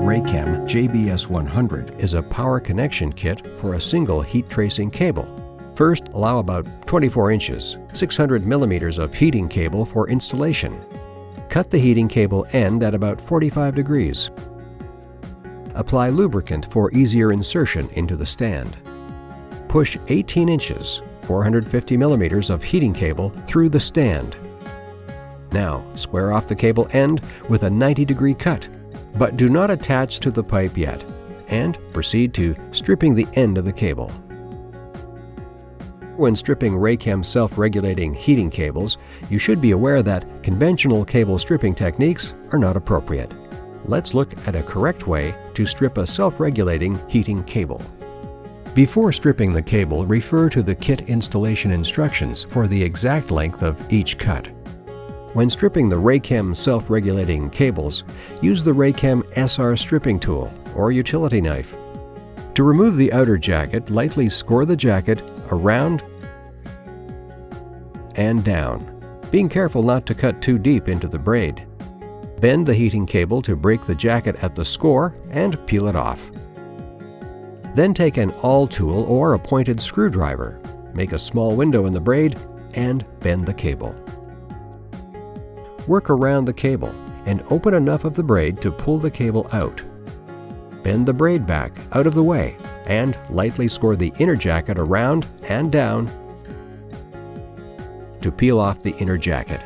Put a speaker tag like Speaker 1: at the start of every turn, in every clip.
Speaker 1: Raychem JBS-100 is a power connection kit for a single heat tracing cable. First, allow about 24 inches, 600 millimeters of heating cable for installation. Cut the heating cable end at about 45 degrees. Apply lubricant for easier insertion into the stand. Push 18 inches, 450 millimeters of heating cable through the stand. Now, square off the cable end with a 90-degree cut, but do not attach to the pipe yet, and proceed to stripping the end of the cable. When stripping Raychem self-regulating heating cables, you should be aware that conventional cable stripping techniques are not appropriate. Let's look at a correct way to strip a self-regulating heating cable. Before stripping the cable, refer to the kit installation instructions for the exact length of each cut. When stripping the Raychem self-regulating cables, use the Raychem SR stripping tool or utility knife. To remove the outer jacket, lightly score the jacket around and down, being careful not to cut too deep into the braid. Bend the heating cable to break the jacket at the score and peel it off. Then take an awl tool or a pointed screwdriver, make a small window in the braid, and bend the cable. Work around the cable and open enough of the braid to pull the cable out. Bend the braid back out of the way and lightly score the inner jacket around and down to peel off the inner jacket.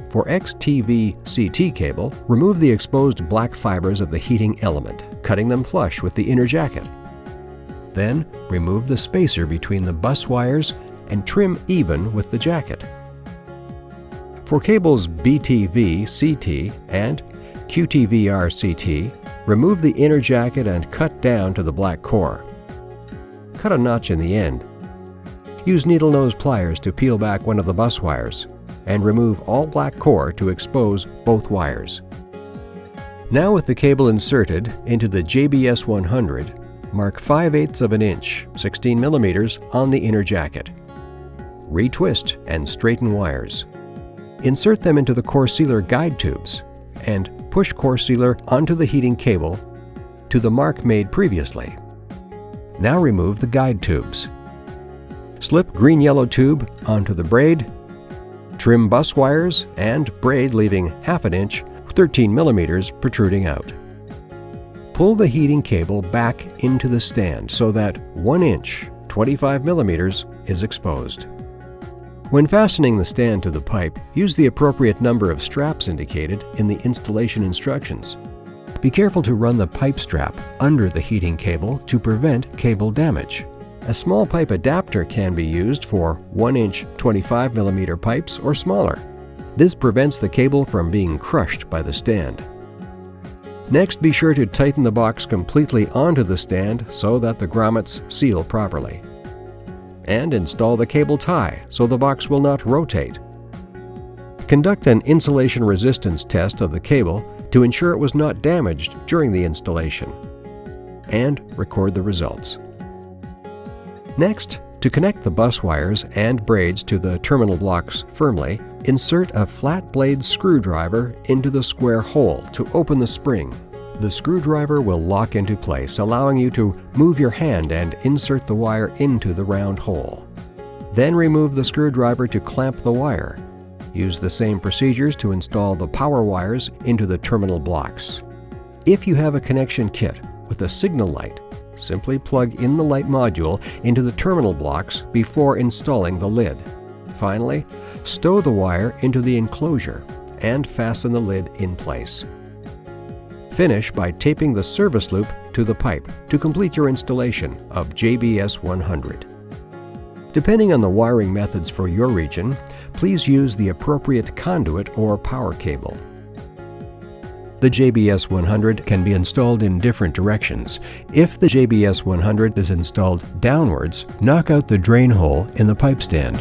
Speaker 1: For XTV-CT cable, remove the exposed black fibers of the heating element, cutting them flush with the inner jacket. Then, remove the spacer between the bus wires and trim even with the jacket. For cables BTV-CT and QTVR-CT, remove the inner jacket and cut down to the black core. Cut a notch in the end. Use needle nose pliers to peel back one of the bus wires, and remove all black core to expose both wires. Now with the cable inserted into the JBS-100, mark 5/8 of an inch, 16 millimeters on the inner jacket. Retwist and straighten wires. Insert them into the core sealer guide tubes and push core sealer onto the heating cable to the mark made previously. Now remove the guide tubes. Slip green-yellow tube onto the braid. Trim bus wires and braid leaving ½ inch, 13 millimeters protruding out. Pull the heating cable back into the stand so that 1 inch, 25 millimeters is exposed. When fastening the stand to the pipe, use the appropriate number of straps indicated in the installation instructions. Be careful to run the pipe strap under the heating cable to prevent cable damage. A small pipe adapter can be used for 1 inch 25 millimeter pipes or smaller. This prevents the cable from being crushed by the stand. Next, be sure to tighten the box completely onto the stand so that the grommets seal properly. And install the cable tie so the box will not rotate. Conduct an insulation resistance test of the cable to ensure it was not damaged during the installation. And record the results. Next, to connect the bus wires and braids to the terminal blocks firmly, insert a flat blade screwdriver into the square hole to open the spring. The screwdriver will lock into place, allowing you to move your hand and insert the wire into the round hole. Then remove the screwdriver to clamp the wire. Use the same procedures to install the power wires into the terminal blocks. If you have a connection kit with a signal light, simply plug in the light module into the terminal blocks before installing the lid. Finally, stow the wire into the enclosure and fasten the lid in place. Finish by taping the service loop to the pipe to complete your installation of JBS-100. Depending on the wiring methods for your region, please use the appropriate conduit or power cable. The JBS-100 can be installed in different directions. If the JBS-100 is installed downwards, knock out the drain hole in the pipe stand.